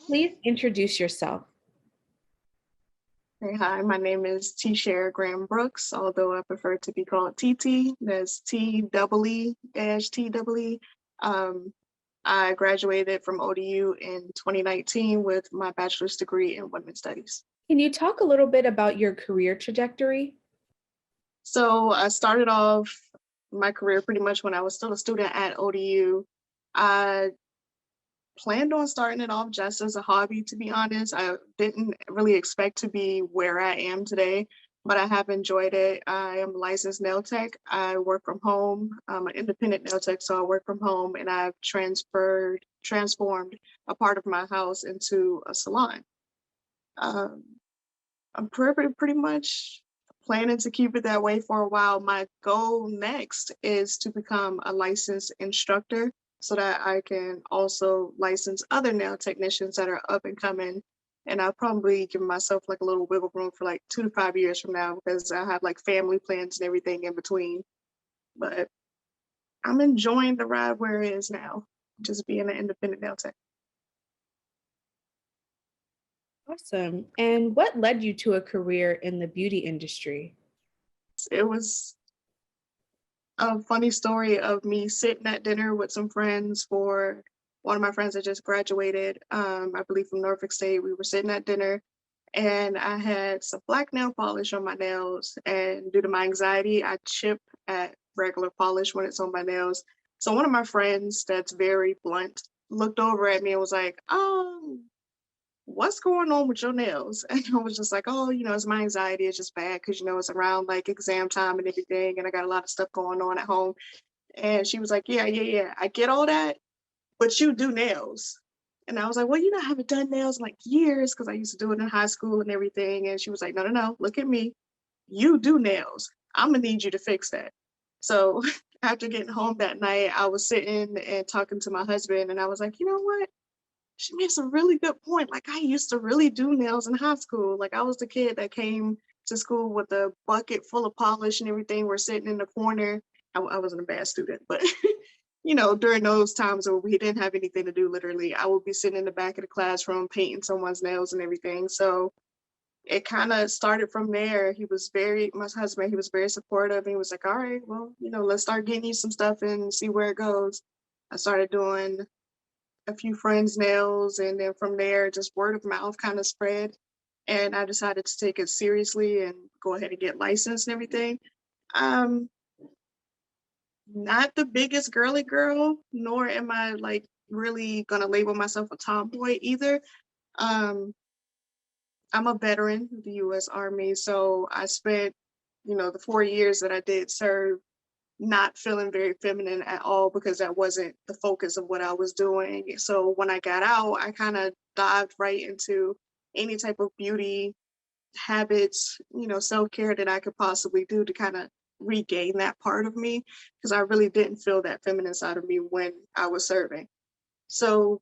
Please introduce yourself. Hey, hi, my name is Teshria Graham Brooks, although I prefer to be called TT. That's T-double-E. I graduated from ODU in 2019 with my bachelor's degree in women's studies. Can you talk a little bit about your career trajectory? So I started off my career pretty much when I was still a student at ODU. I planned on starting it off just as a hobby, to be honest. I didn't really expect to be where I am today, but I have enjoyed it. I am a licensed nail tech. I work from home. I'm an independent nail tech, so I work from home, and I've transformed a part of my house into a salon. Um, I'm pretty much planning to keep it that way for a while. My goal next is to become a licensed instructor so that I can also license other nail technicians that are up and coming. And I'll probably give myself like a little wiggle room for like 2 to 5 years from now because I have like family plans and everything in between. But I'm enjoying the ride where it is now, just being an independent nail tech. Awesome. And what led you to a career in the beauty industry? It was a funny story of me sitting at dinner with some friends for one of my friends that just graduated, I believe from Norfolk State. We were sitting at dinner and I had some black nail polish on my nails. And due to my anxiety, I chip at regular polish when it's on my nails. So one of my friends that's very blunt looked over at me and was like, what's going on with your nails? And I was just like, oh, it's my anxiety. It's just bad because, it's around like exam time and everything. And I got a lot of stuff going on at home. And she was like, yeah. I get all that, but you do nails. And I was like, well, I haven't done nails in like years because I used to do it in high school and everything. And she was like, no, look at me. You do nails. I'm going to need you to fix that. So after getting home that night, I was sitting and talking to my husband. And I was like, you know what? She makes a really good point. Like, I used to really do nails in high school. Like, I was the kid that came to school with a bucket full of polish and everything. We're sitting in the corner. I wasn't a bad student, but during those times where we didn't have anything to do, literally, I would be sitting in the back of the classroom painting someone's nails and everything. So it kind of started from there. My husband, he was very supportive. He was like, all right, well, let's start getting you some stuff and see where it goes. I started doing a few friends' nails, and then from there, just word of mouth kind of spread. And I decided to take it seriously and go ahead and get licensed and everything. Um, Not the biggest girly girl, nor am I like really gonna label myself a tomboy either. Um, I'm a veteran of the U.S. Army, so I spent, the 4 years that I did serve not feeling very feminine at all because that wasn't the focus of what I was doing. So when I got out, I kind of dived right into any type of beauty habits, self-care that I could possibly do to kind of regain that part of me because I really didn't feel that feminine side of me when I was serving. So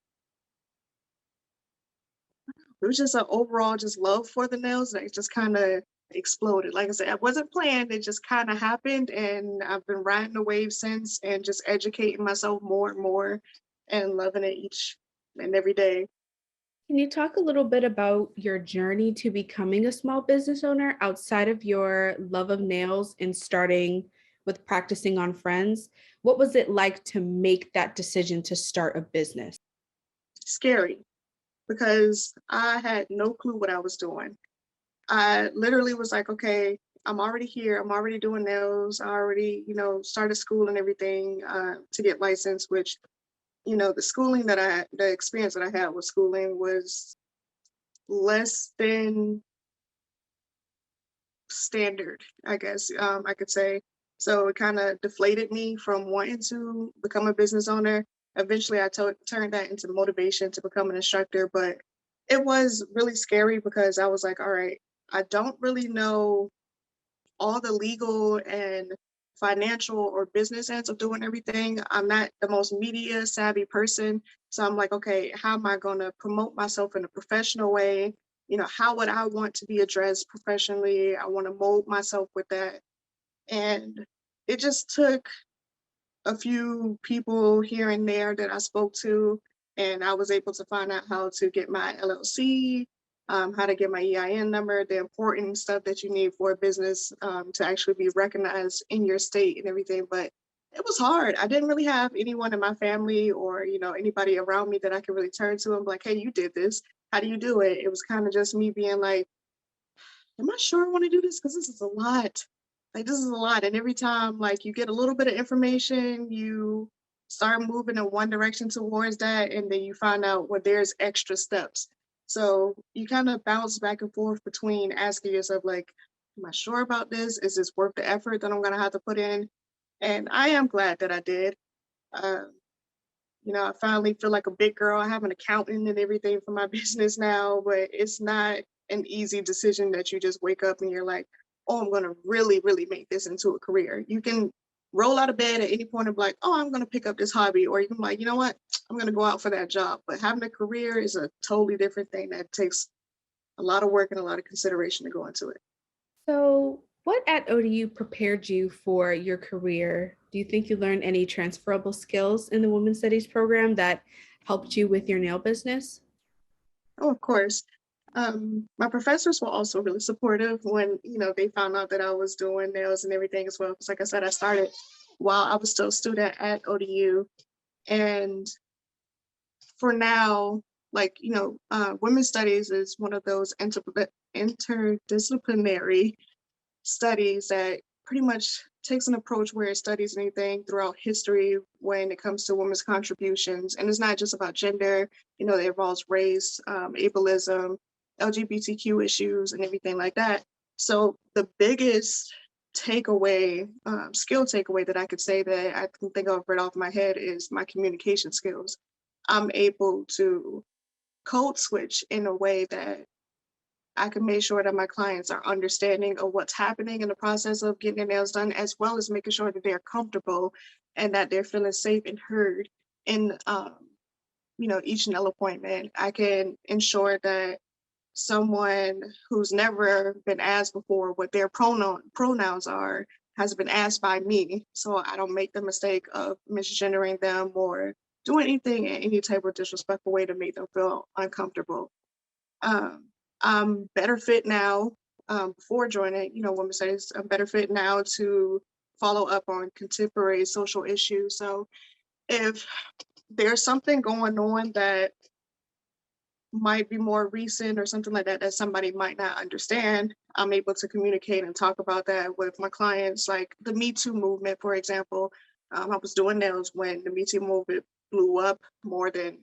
it was just an overall just love for the nails that just kind of exploded. Like I said, it wasn't planned. It just kind of happened, and I've been riding the wave since, and just educating myself more and more, and loving it each and every day. Can you talk a little bit about your journey to becoming a small business owner outside of your love of nails and starting with practicing on friends? What was it like to make that decision to start a business? Scary because I had no clue what I was doing. I literally was like, okay, I'm already here. I'm already doing nails. I already, started school and everything to get licensed, which, the experience that I had with schooling was less than standard, I guess I could say. So it kind of deflated me from wanting to become a business owner. Eventually, turned that into motivation to become an instructor, but it was really scary because I was like, all right, I don't really know all the legal and financial or business ends of doing everything. I'm not the most media savvy person. So I'm like, okay, how am I going to promote myself in a professional way? How would I want to be addressed professionally? I want to mold myself with that. And it just took a few people here and there that I spoke to And I was able to find out how to get my LLC, how to get my EIN number, the important stuff that you need for a business to actually be recognized in your state and everything. But it was hard. I didn't really have anyone in my family or, anybody around me that I could really turn to and be like, hey, you did this. How do you do it? It was kind of just me being like, am I sure I want to do this? Because this is a lot. Like this is a lot. And every time like you get a little bit of information, you start moving in one direction towards that, and then you find out well, there's extra steps. So you kind of bounce back and forth between asking yourself, like, am I sure about this? Is this worth the effort that I'm gonna have to put in? And I am glad that I did. Um, I finally feel like a big girl. I have an accountant and everything for my business now, but it's not an easy decision that you just wake up and you're like, oh, I'm going to really, really make this into a career. You can roll out of bed at any point and be like, oh, I'm going to pick up this hobby. Or you can be like, you know what? I'm going to go out for that job. But having a career is a totally different thing that takes a lot of work and a lot of consideration to go into it. So, what at ODU prepared you for your career? Do you think you learned any transferable skills in the Women's Studies program that helped you with your nail business? Oh, of course. My professors were also really supportive when, they found out that I was doing nails and everything as well. Because like I said, I started while I was still a student at ODU. And for now, like, women's studies is one of those interdisciplinary studies that pretty much takes an approach where it studies anything throughout history when it comes to women's contributions. And it's not just about gender, it involves race, ableism, LGBTQ issues, and everything like that. So the biggest takeaway, skill takeaway that I could say that I can think of right off my head is my communication skills. I'm able to code switch in a way that I can make sure that my clients are understanding of what's happening in the process of getting their nails done, as well as making sure that they're comfortable and that they're feeling safe and heard in, each nail appointment. I can ensure that someone who's never been asked before what their pronouns are has been asked by me, so I don't make the mistake of misgendering them or doing anything in any type of disrespectful way to make them feel uncomfortable. Um, I'm better fit now. Before joining, Women's Studies, I'm better fit now to follow up on contemporary social issues. So if there's something going on that might be more recent or something like that that somebody might not understand, I'm able to communicate and talk about that with my clients. Like the Me Too movement, for example. I was doing nails when the Me Too movement blew up more than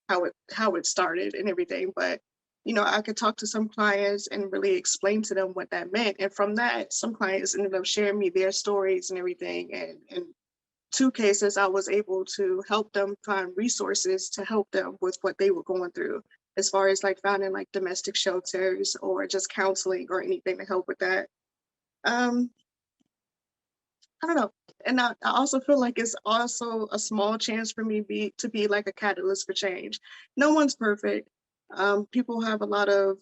how it started and everything. But I could talk to some clients and really explain to them what that meant. And from that, some clients ended up sharing me their stories and everything. And in two cases, I was able to help them find resources to help them with what they were going through, as far as like finding like domestic shelters or just counseling or anything to help with that. Um, I don't know. And I also feel like it's also a small chance for me to be like a catalyst for change. No one's perfect. People have a lot of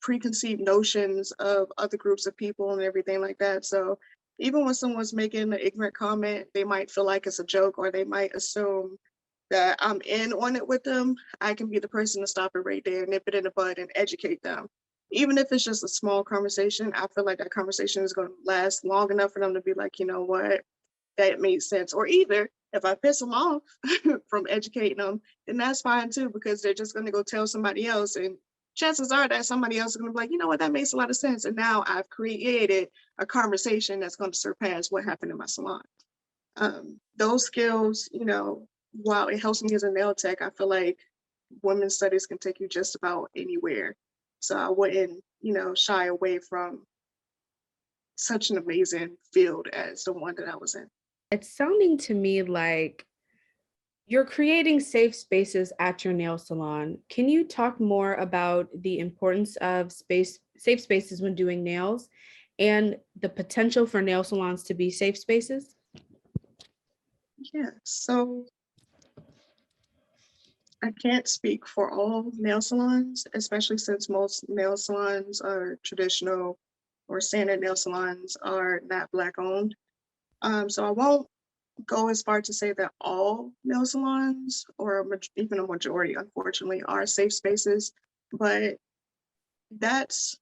preconceived notions of other groups of people and everything like that. So even when someone's making an ignorant comment, they might feel like it's a joke or they might assume that I'm in on it with them. I can be the person to stop it right there, nip it in the bud, and educate them. Even if it's just a small conversation, I feel like that conversation is going to last long enough for them to be like, you know what, that made sense. Or either if I piss them off from educating them, then that's fine too, because they're just going to go tell somebody else. And chances are that somebody else is going to be like, you know what, that makes a lot of sense. And now I've created a conversation that's going to surpass what happened in my salon. Those skills, while it helps me as a nail tech, I feel like women's studies can take you just about anywhere. So I wouldn't, shy away from such an amazing field as the one that I was in. It's sounding to me like you're creating safe spaces at your nail salon. Can you talk more about the importance of safe spaces when doing nails and the potential for nail salons to be safe spaces? Yeah, so I can't speak for all nail salons, especially since most nail salons are traditional or standard nail salons are not Black owned. So I won't go as far to say that all nail salons, or even a majority, unfortunately, are safe spaces, but that's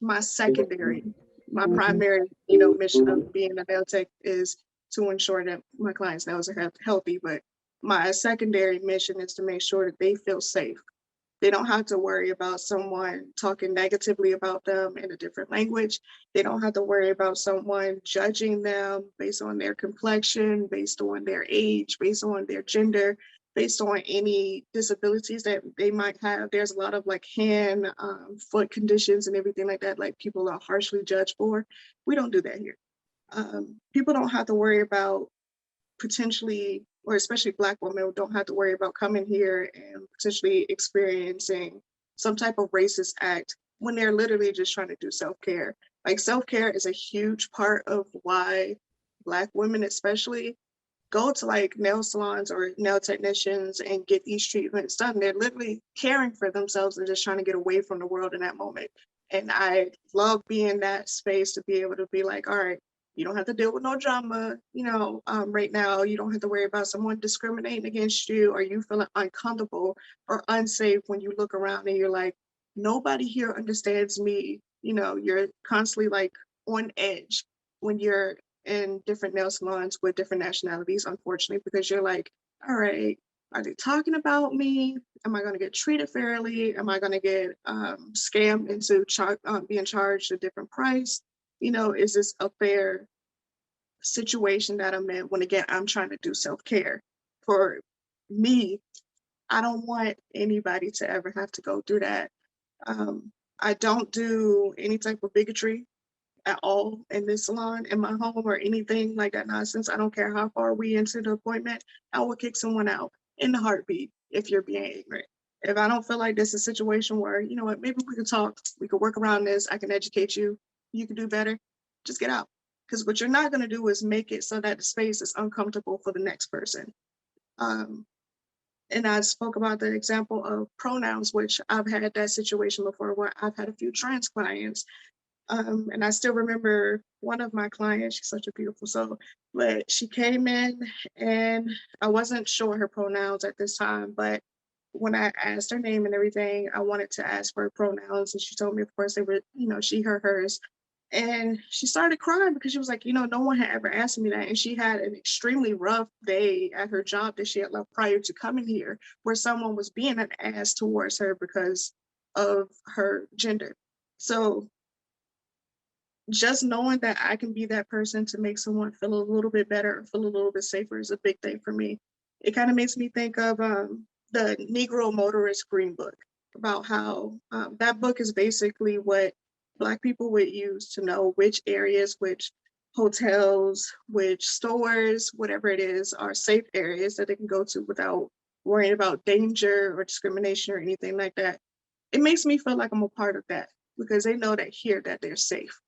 my secondary. My primary, mission of being a nail tech is to ensure that my clients' nails are healthy, but my secondary mission is to make sure that they feel safe. They don't have to worry about someone talking negatively about them in a different language. They don't have to worry about someone judging them based on their complexion, based on their age, based on their gender, based on any disabilities that they might have. There's a lot of like hand, foot conditions and everything like that, like people are harshly judged for. We don't do that here. People don't have to worry about potentially, or especially Black women, don't have to worry about coming here and potentially experiencing some type of racist act when they're literally just trying to do self-care. Like self-care is a huge part of why Black women especially go to like nail salons or nail technicians and get these treatments done. They're literally caring for themselves and just trying to get away from the world in that moment. And I love being in that space to be able to be like, all right, you don't have to deal with no drama, right now. You don't have to worry about someone discriminating against you or you feeling uncomfortable or unsafe when you look around and you're like, nobody here understands me. You're constantly like on edge when you're in different nail salons with different nationalities, unfortunately, because you're like, all right, are they talking about me? Am I going to get treated fairly? Am I going to get scammed into being charged a different price? Is this a fair situation that I'm in when, again, I'm trying to do self-care? For me, I don't want anybody to ever have to go through that. I don't do any type of bigotry at all in this salon, in my home, or anything like that nonsense. I don't care how far we into the appointment. I will kick someone out in a heartbeat if you're being ignorant. If I don't feel like this is a situation where, you know what, maybe we can talk, we could work around this, I can educate you, you can do better, just get out. Because what you're not going to do is make it so that the space is uncomfortable for the next person. Um, and I spoke about the example of pronouns, which I've had that situation before where I've had a few trans clients, and I still remember one of my clients, she's such a beautiful soul, but she came in and I wasn't sure her pronouns at this time, but when I asked her name and everything, I wanted to ask for her pronouns. And she told me, of course, they were, she, her, hers. And she started crying because she was like, no one had ever asked me that. And she had an extremely rough day at her job that she had left prior to coming here, where someone was being an ass towards her because of her gender. So just knowing that I can be that person to make someone feel a little bit better or feel a little bit safer is a big thing for me. It kind of makes me think of the Negro Motorist Green Book, about how that book is basically what Black people would use to know which areas, which hotels, which stores, whatever it is, are safe areas that they can go to without worrying about danger or discrimination or anything like that. It makes me feel like I'm a part of that because they know that here that they're safe.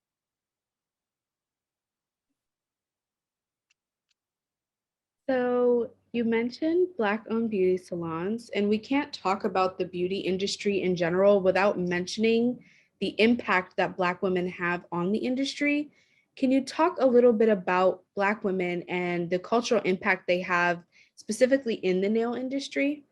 So you mentioned Black-owned beauty salons, and we can't talk about the beauty industry in general without mentioning the impact that Black women have on the industry. Can you talk a little bit about Black women and the cultural impact they have specifically in the nail industry?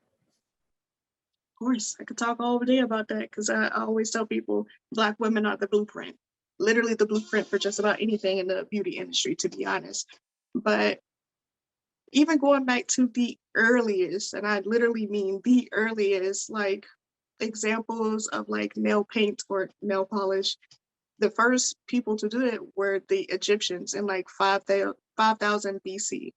Course, I could talk all day about that because I always tell people Black women are the blueprint, literally the blueprint for just about anything in the beauty industry, to be honest. But even going back to the earliest, and I literally mean the earliest, like examples of like nail paint or nail polish, the first people to do it were the Egyptians in like 5,000 BC.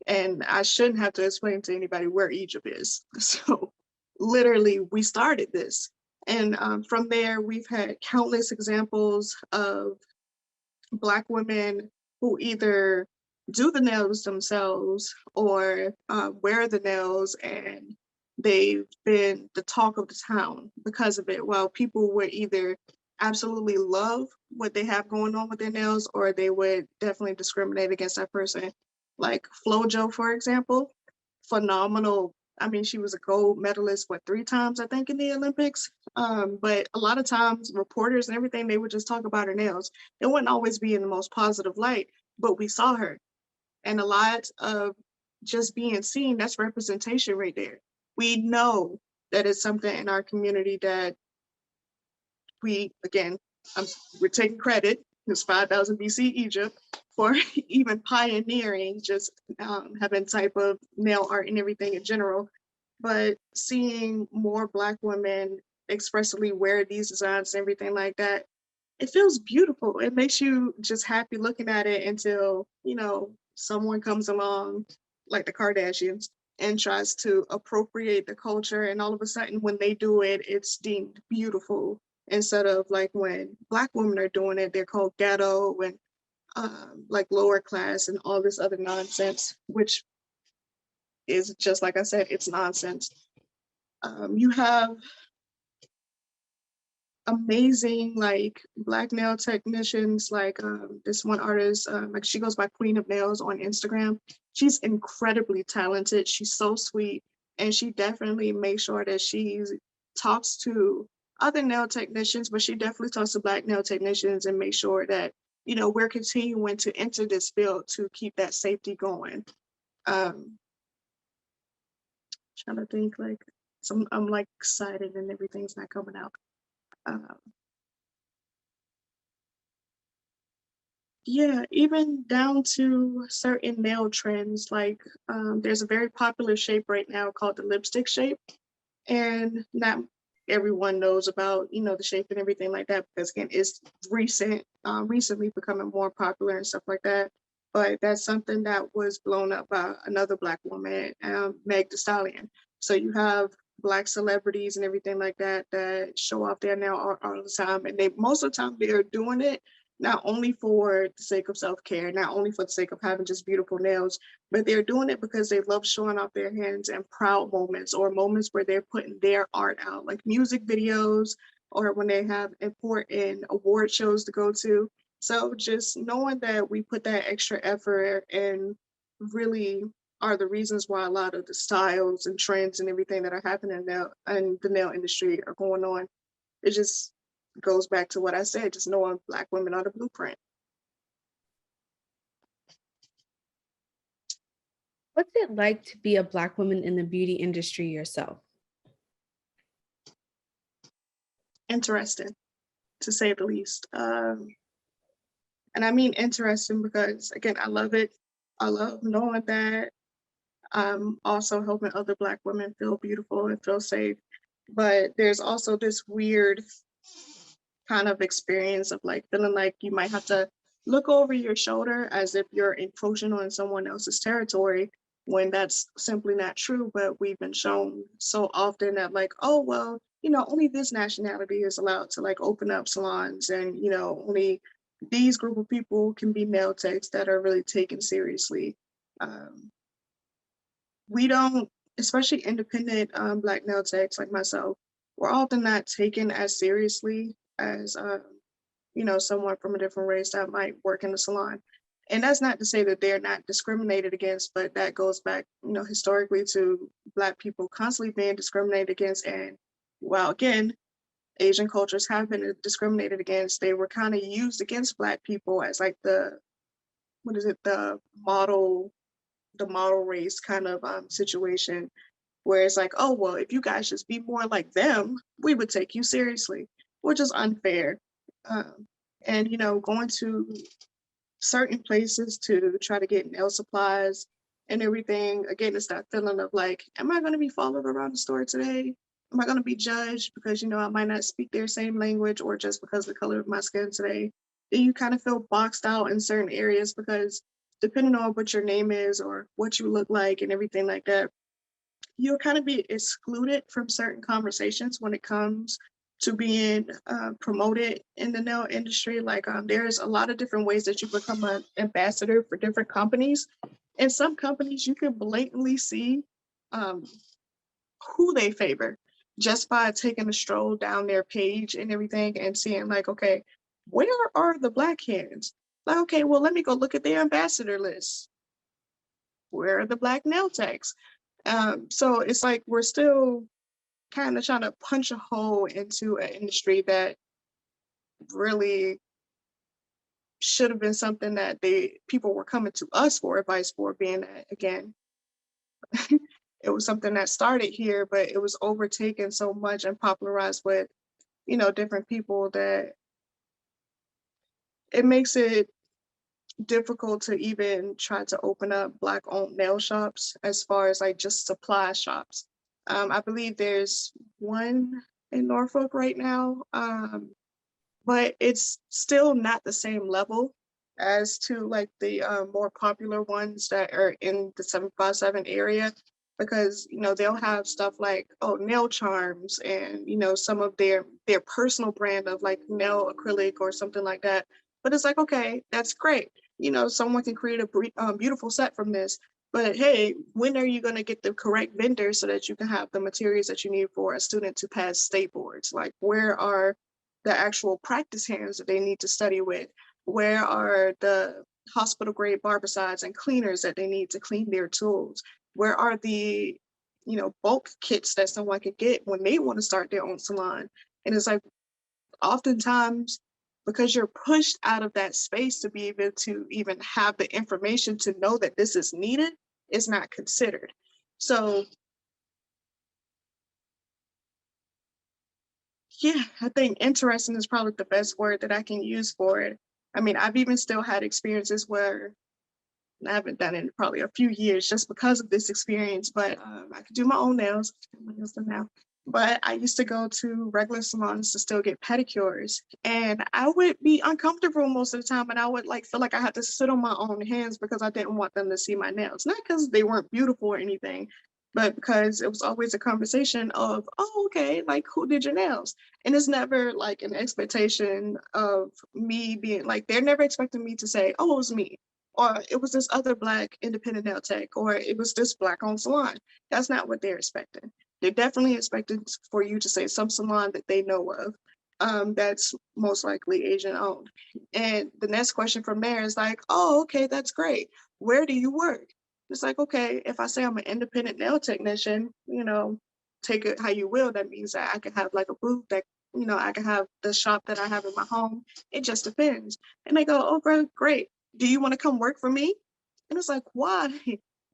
And I shouldn't have to explain to anybody where Egypt is. So literally, we started this. And from there, we've had countless examples of Black women who either do the nails themselves or wear the nails, and they've been the talk of the town because of it. Well, people would either absolutely love what they have going on with their nails, or they would definitely discriminate against that person. Like Flojo, for example, phenomenal. I mean, she was a gold medalist, what, 3 times, I think, in the Olympics. But a lot of times, reporters and everything, they would just talk about her nails. It wouldn't always be in the most positive light, but we saw her. And a lot of just being seen, that's representation right there. We know that it's something in our community that we, again, um, we're taking credit, it's 5,000 BC Egypt, for even pioneering just having type of nail art and everything in general. But seeing more Black women expressly wear these designs and everything like that, it feels beautiful. It makes you just happy looking at it until, someone comes along, like the Kardashians, and tries to appropriate the culture. And all of a sudden, when they do it, it's deemed beautiful. Instead of like when Black women are doing it, they're called ghetto and like lower class and all this other nonsense, which is just like I said, it's nonsense. You have amazing like Black nail technicians, like this one artist, like she goes by Queen of Nails on Instagram. She's incredibly talented, she's so sweet, and she definitely makes sure that she talks to other nail technicians, but she definitely talks to Black nail technicians and make sure that we're continuing to enter this field to keep that safety going. Trying to think like I'm like excited and everything's not coming out. um, Yeah, even down to certain nail trends, like there's a very popular shape right now called the lipstick shape. And not everyone knows about, the shape and everything like that, because again, it's recently becoming more popular and stuff like that. But that's something that was blown up by another Black woman, Meg Thee Stallion. So you have Black celebrities and everything like that that show off their nail art all the time, and they most of the time they're doing it not only for the sake of self-care, not only for the sake of having just beautiful nails, but they're doing it because they love showing off their hands and proud moments, or moments where they're putting their art out, like music videos, or when they have important award shows to go to. So just knowing that we put that extra effort and really are the reasons why a lot of the styles and trends and everything that are happening now in the nail industry are going on. It just goes back to what I said, just knowing Black women are the blueprint. What's it like to be a Black woman in the beauty industry yourself? Interesting, to say the least. And I mean interesting because, again, I love it. I love knowing that I'm also helping other Black women feel beautiful and feel safe. But there's also this weird kind of experience of like feeling like you might have to look over your shoulder as if you're encroaching on someone else's territory, when that's simply not true. But we've been shown so often that like, oh well, only this nationality is allowed to like open up salons, and only these group of people can be nail techs that are really taken seriously. um, we don't, especially independent Black nail techs like myself, we're often not taken as seriously as someone from a different race that might work in the salon. And that's not to say that they're not discriminated against, but that goes back, historically to Black people constantly being discriminated against. And while again, Asian cultures have been discriminated against, they were kind of used against Black people as like what is it, the model race kind of situation, where it's like, oh, well, if you guys just be more like them, we would take you seriously, which is unfair. Um, and, going to certain places to try to get nail supplies and everything, again, it's that feeling of like, am I going to be followed around the store today? Am I going to be judged because, I might not speak their same language, or just because of the color of my skin today? Then you kind of feel boxed out in certain areas because depending on what your name is or what you look like and everything like that, you'll kind of be excluded from certain conversations when it comes to being promoted in the nail industry. Like there's a lot of different ways that you become an ambassador for different companies. And some companies you can blatantly see um, who they favor just by taking a stroll down their page and everything and seeing like, okay, where are the Black hands? Like, okay, well, let me go look at their ambassador list. Where are the Black nail techs? So it's like we're still kind of trying to punch a hole into an industry that really should have been something that people were coming to us for advice for, being that again, it was something that started here, but it was overtaken so much and popularized with, different people that it makes it difficult to even try to open up Black owned nail shops as far as like just supply shops. I believe there's one in Norfolk right now. But it's still not the same level as to like the more popular ones that are in the 757 area, because they'll have stuff like, oh, nail charms, and some of their personal brand of like nail acrylic or something like that. But it's like, okay, that's great, someone can create a beautiful set from this. But hey, when are you going to get the correct vendor so that you can have the materials that you need for a student to pass state boards? Like, where are the actual practice hands that they need to study with? Where are the hospital grade barbicides and cleaners that they need to clean their tools? Where are the, bulk kits that someone could get when they want to start their own salon? And it's like, oftentimes, because you're pushed out of that space to be able to even have the information to know that this is needed, is not considered. So yeah, I think interesting is probably the best word that I can use for it. I mean, I've even still had experiences where I haven't done it in probably a few years just because of this experience, but I could do my own nails. My nails done now. But I used to go to regular salons to still get pedicures, and I would be uncomfortable most of the time, and I would like feel like I had to sit on my own hands because I didn't want them to see my nails. Not because they weren't beautiful or anything, but because it was always a conversation of, oh, okay, like who did your nails? And it's never like an expectation of me being like, they're never expecting me to say, oh, it was me, or it was this other Black independent nail tech, or it was this Black owned salon. That's not what they're expecting. They're definitely expecting for you to say some salon that they know of, that's most likely Asian owned. And the next question from there is like, oh, okay, that's great. Where do you work? It's like, okay, if I say I'm an independent nail technician, take it how you will. That means that I can have like a booth that, I can have the shop that I have in my home. It just depends. And they go, oh, great, great. Do you want to come work for me? And it's like, why?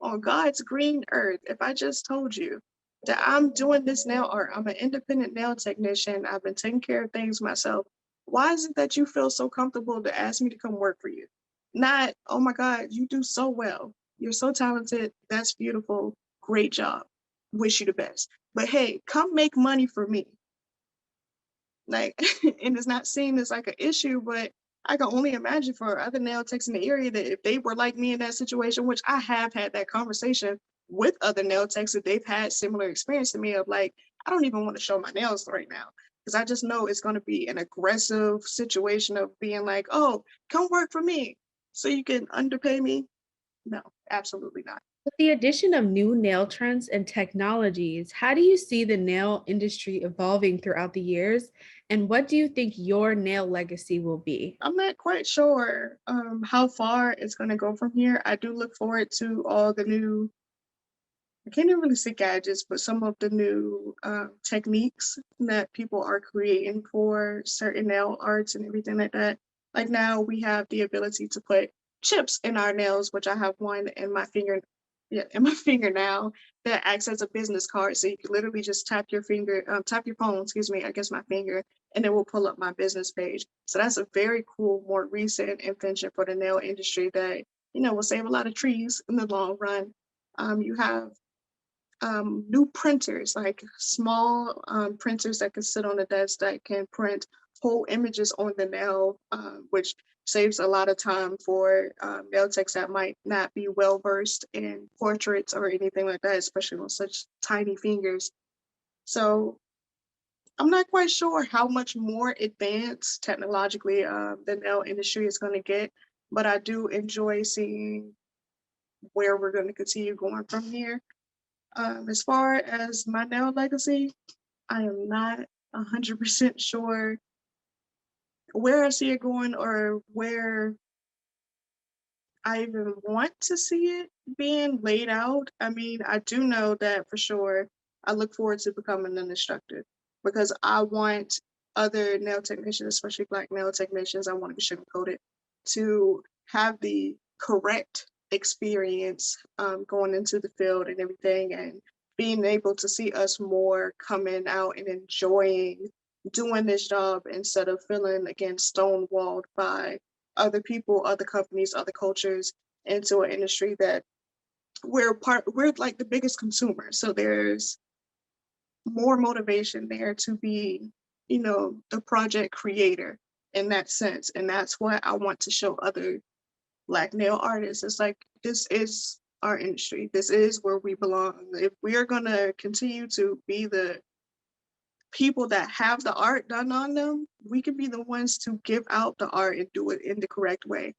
On God's green earth, if I just told you that I'm doing this nail art, I'm an independent nail technician, I've been taking care of things myself, why is it that you feel so comfortable to ask me to come work for you? Not, oh my God, you do so well. You're so talented. That's beautiful. Great job. Wish you the best. But hey, come make money for me. Like, and it's not seen as like an issue, but I can only imagine for other nail techs in the area that if they were like me in that situation, which I have had that conversation with other nail techs, that they've had similar experience to me of like, I don't even want to show my nails right now because I just know it's going to be an aggressive situation of being like, oh, come work for me so you can underpay me. No, absolutely not. With the addition of new nail trends and technologies, how do you see the nail industry evolving throughout the years? And what do you think your nail legacy will be? I'm not quite sure how far it's going to go from here. I do look forward to all the new, I can't even really say gadgets, but some of the new techniques that people are creating for certain nail arts and everything like that. Like now we have the ability to put chips in our nails, which I have one in my finger, yeah, in my finger now, that acts as a business card. So you can literally just tap your phone, excuse me, I guess my finger, and it will pull up my business page. So that's a very cool, more recent invention for the nail industry that, will save a lot of trees in the long run. You have new printers, like small printers that can sit on the desk that can print whole images on the nail, which saves a lot of time for nail techs that might not be well versed in portraits or anything like that, especially on such tiny fingers. So I'm not quite sure how much more advanced technologically the nail industry is going to get, but I do enjoy seeing where we're going to continue going from here. As far as my nail legacy, I am not 100% sure where I see it going or where I even want to see it being laid out. I mean, I do know that for sure I look forward to becoming an instructor because I want other nail technicians, especially Black nail technicians, I want to be sugar coated. to have the correct experience going into the field and everything, and being able to see us more coming out and enjoying doing this job instead of feeling again stonewalled by other people, other companies, other cultures into an industry that we're like the biggest consumer. So there's more motivation there to be, the project creator in that sense. And that's what I want to show other Black nail artists. It's like, this is our industry. This is where we belong. If we are going to continue to be the people that have the art done on them, we can be the ones to give out the art and do it in the correct way.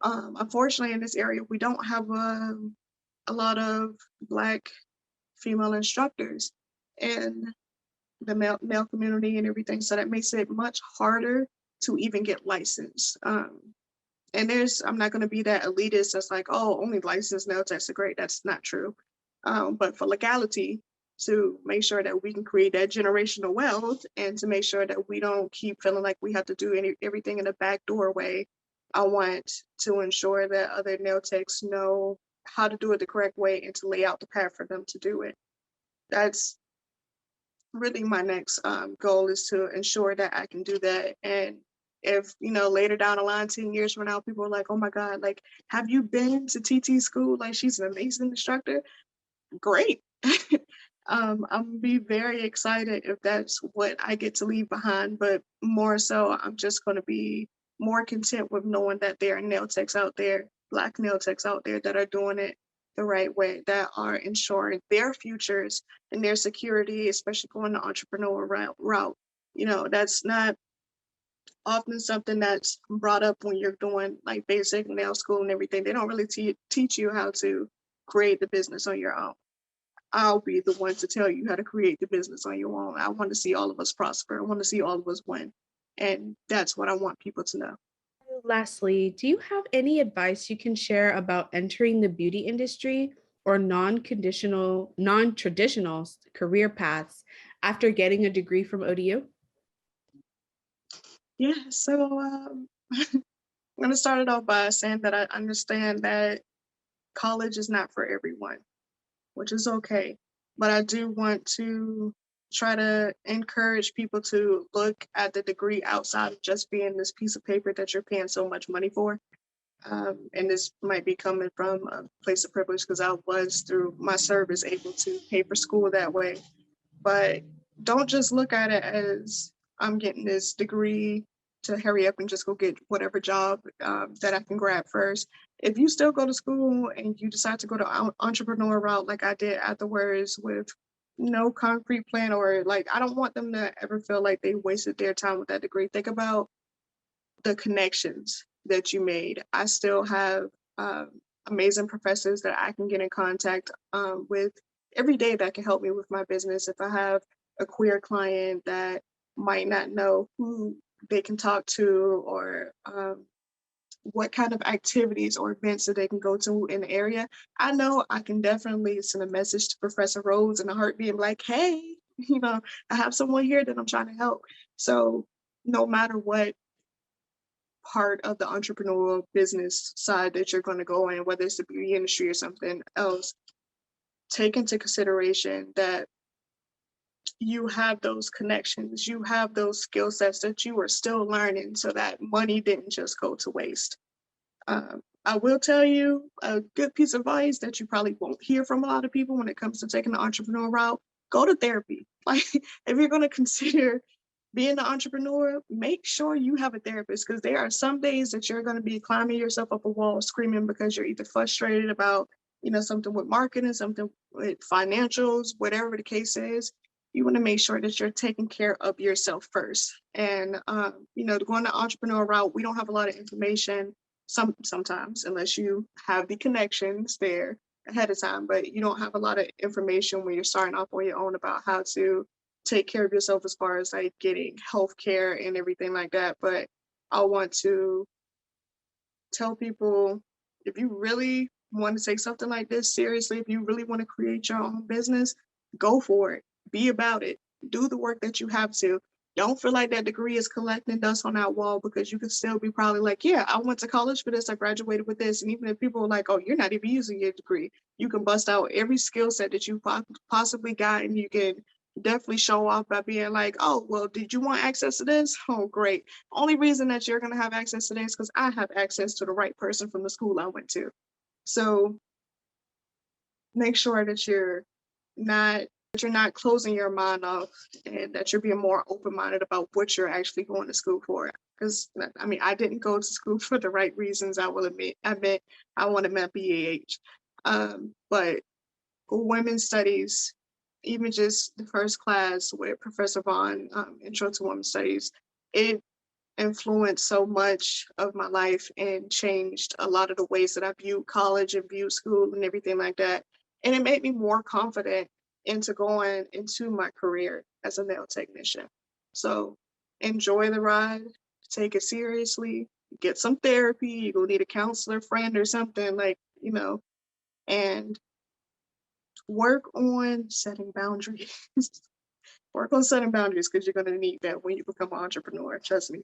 Unfortunately, in this area, we don't have a lot of Black female instructors in the male community and everything. So that makes it much harder to even get licensed. And I'm not going to be that elitist that's like, oh, only licensed nail techs are great. That's not true. But for legality, to make sure that we can create that generational wealth and to make sure that we don't keep feeling like we have to do everything in a back doorway, I want to ensure that other nail techs know how to do it the correct way and to lay out the path for them to do it. That's really my next goal, is to ensure that I can do that. And if, later down the line, 10 years from now, people are like, oh my God, like, have you been to TT school? Like, she's an amazing instructor. Great. I'm gonna be very excited if that's what I get to leave behind, but more so, I'm just gonna be more content with knowing that there are nail techs out there, Black nail techs out there that are doing it the right way, that are ensuring their futures and their security, especially going the entrepreneur route. That's not often something that's brought up when you're doing like basic nail school and everything. They don't really teach you how to create the business on your own. I'll be the one to tell you how to create the business on your own. I want to see all of us prosper. I want to see all of us win. And that's what I want people to know. Lastly, do you have any advice you can share about entering the beauty industry or non-traditional career paths after getting a degree from ODU? Yeah, so I'm going to start it off by saying that I understand that college is not for everyone, which is okay. But I do want to try to encourage people to look at the degree outside of just being this piece of paper that you're paying so much money for. And this might be coming from a place of privilege because I was, through my service, able to pay for school that way. But don't just look at it as, I'm getting this degree to hurry up and just go get whatever job that I can grab first. If you still go to school and you decide to go the entrepreneur route like I did afterwards, with no concrete plan, or like, I don't want them to ever feel like they wasted their time with that degree. Think about the connections that you made. I still have amazing professors that I can get in contact with every day that can help me with my business. If I have a queer client that might not know who they can talk to, or what kind of activities or events that they can go to in the area, I know I can definitely send a message to Professor Rose in a heartbeat and be like, hey, I have someone here that I'm trying to help. So no matter what part of the entrepreneurial business side that you're going to go in, whether it's the beauty industry or something else, take into consideration that you have those connections, you have those skill sets that you are still learning, so that money didn't just go to waste. I will tell you a good piece of advice that you probably won't hear from a lot of people when it comes to taking the entrepreneur route: go to therapy. Like, if you're going to consider being an entrepreneur, make sure you have a therapist, because there are some days that you're going to be climbing yourself up a wall screaming because you're either frustrated about, something with marketing, something with financials, whatever the case is. You want to make sure that you're taking care of yourself first. And, going the entrepreneur route, we don't have a lot of information sometimes, unless you have the connections there ahead of time, but you don't have a lot of information when you're starting off on your own about how to take care of yourself as far as like getting health care and everything like that. But I want to tell people, if you really want to take something like this seriously, if you really want to create your own business, go for it. Be about it. Do the work that you have to. Don't feel like that degree is collecting dust on that wall because you could still be probably like, yeah, I went to college for this, I graduated with this. And even if people are like, oh, you're not even using your degree, you can bust out every skill set that you possibly got. And you can definitely show off by being like, oh, well, did you want access to this? Oh, great. Only reason that you're going to have access to this because I have access to the right person from the school I went to. So make sure not that you're not closing your mind off and that you're being more open-minded about what you're actually going to school for. Because I mean, I didn't go to school for the right reasons. I will admit I wanted my BAH. But for women's studies, even just the first class with Professor Vaughn, Intro to Women's Studies, it influenced so much of my life and changed a lot of the ways that I viewed college and viewed school and everything like that. And it made me more confident into going into my career as a nail technician. So enjoy the ride, take it seriously, get some therapy. You're gonna need a counselor, friend, or something like, and work on setting boundaries. Work on setting boundaries because you're gonna need that when you become an entrepreneur. Trust me.